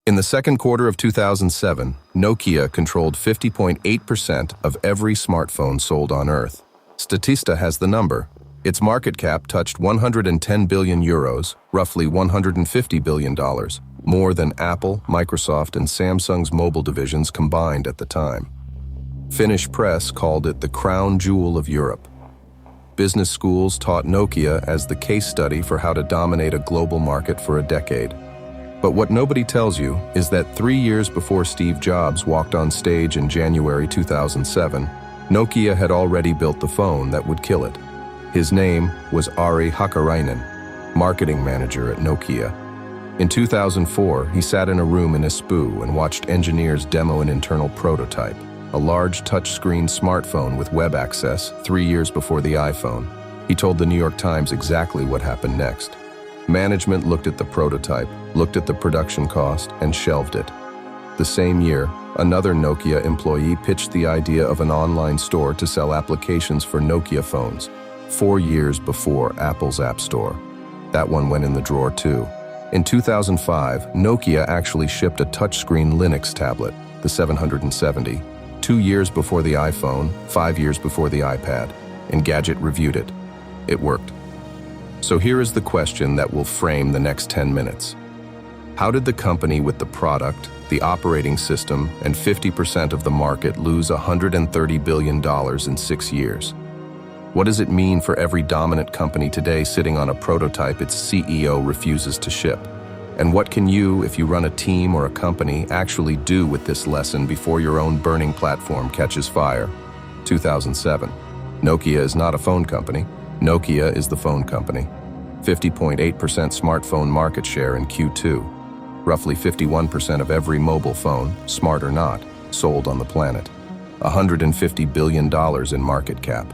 In the second quarter of 2007, Nokia controlled 50.8% of every smartphone sold on Earth. Statista has the number. Its market cap touched 110 billion euros, roughly $150 billion, more than Apple, Microsoft, and Samsung's mobile divisions combined at the time. Finnish press called it the crown jewel of Europe. Business schools taught Nokia as the case study for how to dominate a global market for a decade. But what nobody tells you is that 3 years before Steve Jobs walked on stage in January 2007, Nokia had already built the phone that would kill it. His name was Ari Hakkarainen, marketing manager at Nokia. In 2004, he sat in a room in Espoo and watched engineers demo an internal prototype, a large touchscreen smartphone with web access 3 years before the iPhone. He told the New York Times exactly what happened next. Management looked at the prototype, looked at the production cost, and shelved it. The same year, another Nokia employee pitched the idea of an online store to sell applications for Nokia phones, 4 years before Apple's App Store. That one went in the drawer too. In 2005, Nokia actually shipped a touchscreen Linux tablet, the 770, 2 years before the iPhone, 5 years before the iPad, and Gadget reviewed it. It worked. So here is the question that will frame the next 10 minutes. How did the company with the product, the operating system, and 50% of the market lose $130 billion in 6 years? What does it mean for every dominant company today sitting on a prototype its CEO refuses to ship? And what can you, if you run a team or a company, actually do with this lesson before your own burning platform catches fire? 2007. Nokia is not a phone company. Nokia is the phone company. 50.8% smartphone market share in Q2. Roughly 51% of every mobile phone, smart or not, sold on the planet. $150 billion in market cap.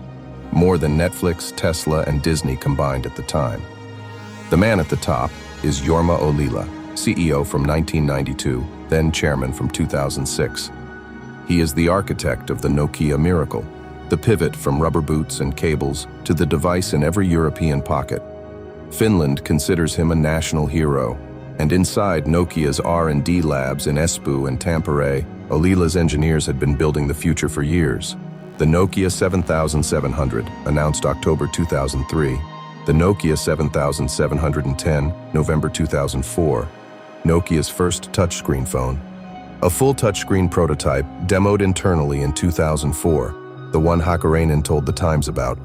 More than Netflix, Tesla, and Disney combined at the time. The man at the top is Jorma Ollila, CEO from 1992, then chairman from 2006. He is the architect of the Nokia miracle, the pivot from rubber boots and cables to the device in every European pocket. Finland considers him a national hero, and inside Nokia's R&D labs in Espoo and Tampere, Ollila's engineers had been building the future for years. The Nokia 7700, announced October 2003, the Nokia 7710, November 2004, Nokia's first touchscreen phone. A full touchscreen prototype demoed internally in 2004, the one Hakkarainen told the Times about.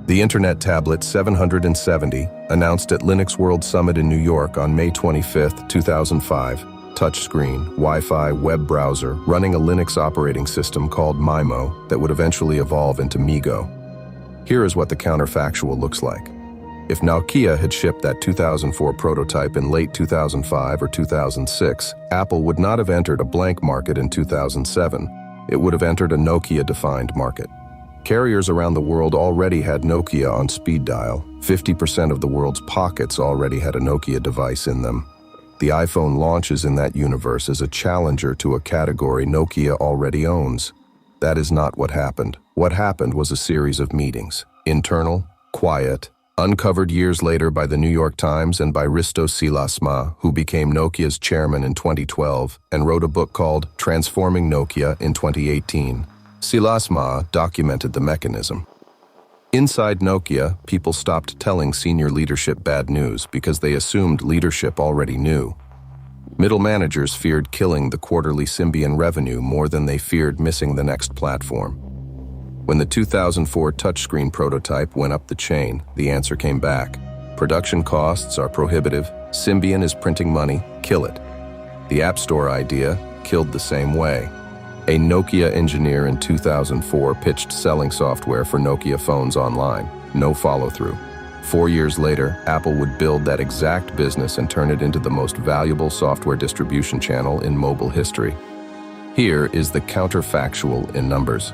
The Internet Tablet 770, announced at Linux World Summit in New York on May 25, 2005, touchscreen, Wi-Fi web browser running a Linux operating system called Memo that would eventually evolve into Mego. Here is what the counterfactual looks like. If Nokia had shipped that 2004 prototype in late 2005 or 2006, Apple would not have entered a blank market in 2007. It would have entered a Nokia-defined market. Carriers around the world already had Nokia on speed dial. 50% of the world's pockets already had a Nokia device in them. The iPhone launches in that universe as a challenger to a category Nokia already owns. That is not what happened. What happened was a series of meetings. Internal, quiet, uncovered years later by the New York Times and by Risto Siilasmaa, who became Nokia's chairman in 2012 and wrote a book called Transforming Nokia in 2018. Siilasmaa documented the mechanism. Inside Nokia, people stopped telling senior leadership bad news because they assumed leadership already knew. Middle managers feared killing the quarterly Symbian revenue more than they feared missing the next platform. When the 2004 touchscreen prototype went up the chain, the answer came back. Production costs are prohibitive, Symbian is printing money, kill it. The App Store idea killed the same way. A Nokia engineer in 2004 pitched selling software for Nokia phones online. No follow-through. 4 years later, Apple would build that exact business and turn it into the most valuable software distribution channel in mobile history. Here is the counterfactual in numbers.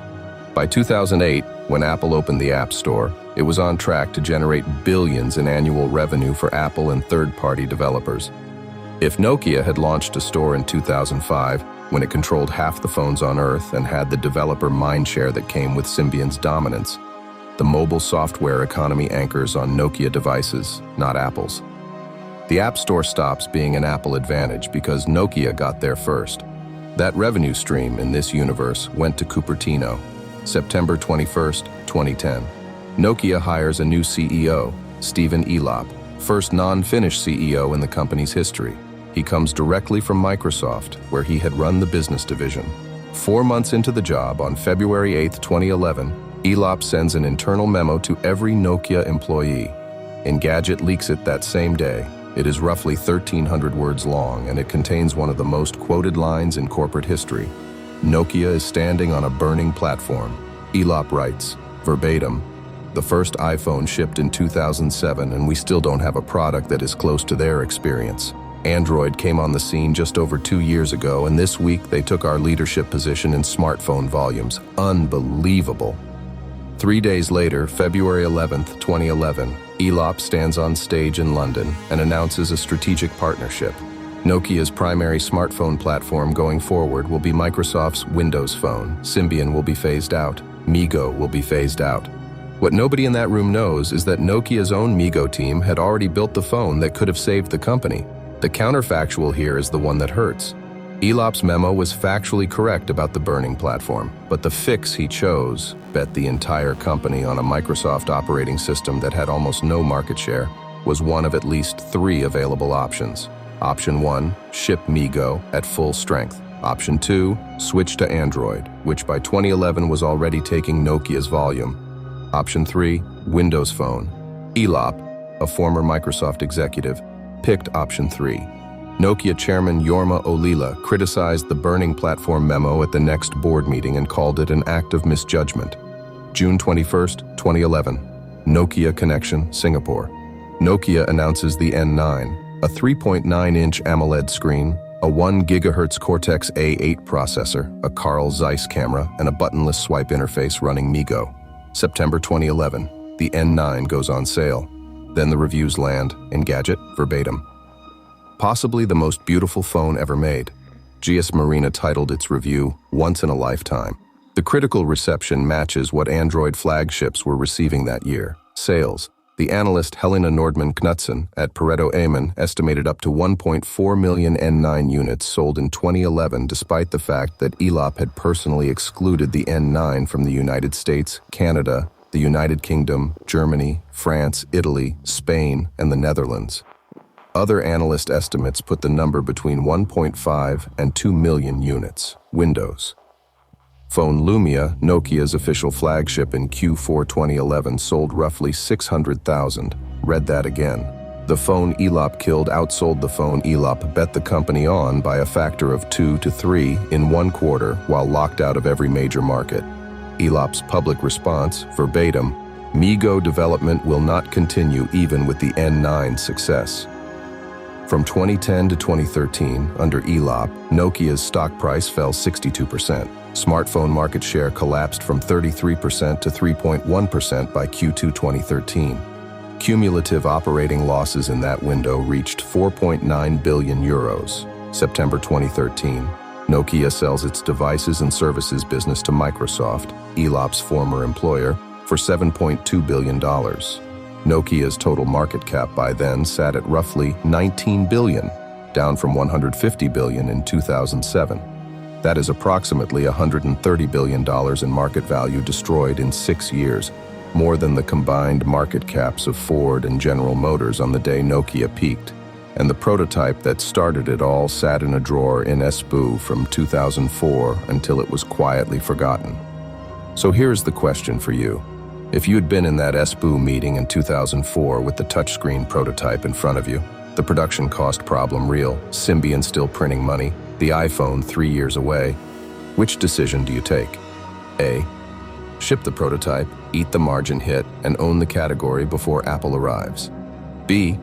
By 2008, when Apple opened the App Store, it was on track to generate billions in annual revenue for Apple and third-party developers. If Nokia had launched a store in 2005, when it controlled half the phones on Earth and had the developer mindshare that came with Symbian's dominance, the mobile software economy anchors on Nokia devices, not Apple's. The App Store stops being an Apple advantage because Nokia got there first. That revenue stream in this universe went to Cupertino. September 21st, 2010. Nokia hires a new CEO, Stephen Elop, first non-Finnish CEO in the company's history. He comes directly from Microsoft, where he had run the business division. 4 months into the job, on February 8, 2011, Elop sends an internal memo to every Nokia employee. Engadget leaks it that same day. It is roughly 1,300 words long, and it contains one of the most quoted lines in corporate history. Nokia is standing on a burning platform. Elop writes, verbatim, "The first iPhone shipped in 2007, and we still don't have a product that is close to their experience. Android came on the scene just over 2 years ago, and this week they took our leadership position in smartphone volumes. Unbelievable." 3 days later, February 11th, 2011, Elop stands on stage in London and announces a strategic partnership. Nokia's primary smartphone platform going forward will be Microsoft's Windows Phone. Symbian will be phased out. Mego will be phased out. What nobody in that room knows is that Nokia's own Mego team had already built the phone that could have saved the company. The counterfactual here is the one that hurts. Elop's memo was factually correct about the burning platform, but the fix he chose bet the entire company on a Microsoft operating system that had almost no market share, was one of at least 3 available options. Option 1, ship Mego at full strength. Option 2, switch to Android, which by 2011 was already taking Nokia's volume. Option 3, Windows Phone. Elop, a former Microsoft executive, picked option 3. Nokia chairman Jorma Ollila criticized the burning platform memo at the next board meeting and called it an act of misjudgment. June 21st, 2011. Nokia Connection, Singapore. Nokia announces the N9, a 3.9-inch AMOLED screen, a 1 GHz Cortex-A8 processor, a Carl Zeiss camera, and a buttonless swipe interface running Mego. September 2011. The N9 goes on sale. Then the reviews land, Engadget, verbatim. Possibly the most beautiful phone ever made. GS Marina titled its review, "Once in a Lifetime." The critical reception matches what Android flagships were receiving that year. Sales. The analyst Helena Nordman Knudsen at Pareto Amon estimated up to 1.4 million N9 units sold in 2011, despite the fact that Elop had personally excluded the N9 from the United States, Canada, the United Kingdom, Germany, France, Italy, Spain, and the Netherlands. Other analyst estimates put the number between 1.5 and 2 million units. Windows. Phone Lumia, Nokia's official flagship in Q4 2011, sold roughly 600,000. Read that again. The phone Elop killed outsold the phone Elop bet the company on by a factor of 2 to 3 in 1 quarter while locked out of every major market. Elop's public response, verbatim, "Mego development will not continue even with the N9 success." From 2010 to 2013, under Elop, Nokia's stock price fell 62%. Smartphone market share collapsed from 33% to 3.1% by Q2 2013. Cumulative operating losses in that window reached 4.9 billion euros. September 2013. Nokia sells its devices and services business to Microsoft, Elop's former employer, for $7.2 billion. Nokia's total market cap by then sat at roughly 19 billion, down from 150 billion in 2007. That is approximately $130 billion in market value destroyed in 6 years, more than the combined market caps of Ford and General Motors on the day Nokia peaked. And the prototype that started it all sat in a drawer in Espoo from 2004 until it was quietly forgotten. So here's the question for you. If you'd been in that Espoo meeting in 2004 with the touchscreen prototype in front of you, the production cost problem real, Symbian still printing money, the iPhone 3 years away, which decision do you take? A. Ship the prototype, eat the margin hit, and own the category before Apple arrives. B.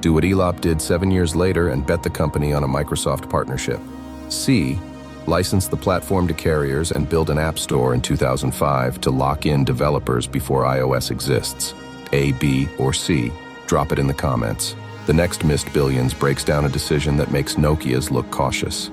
Do what Elop did 7 years later and bet the company on a Microsoft partnership. C. License the platform to carriers and build an app store in 2005 to lock in developers before iOS exists. A, B, or C? Drop it in the comments. The next Missed Billions breaks down a decision that makes Nokia's look cautious.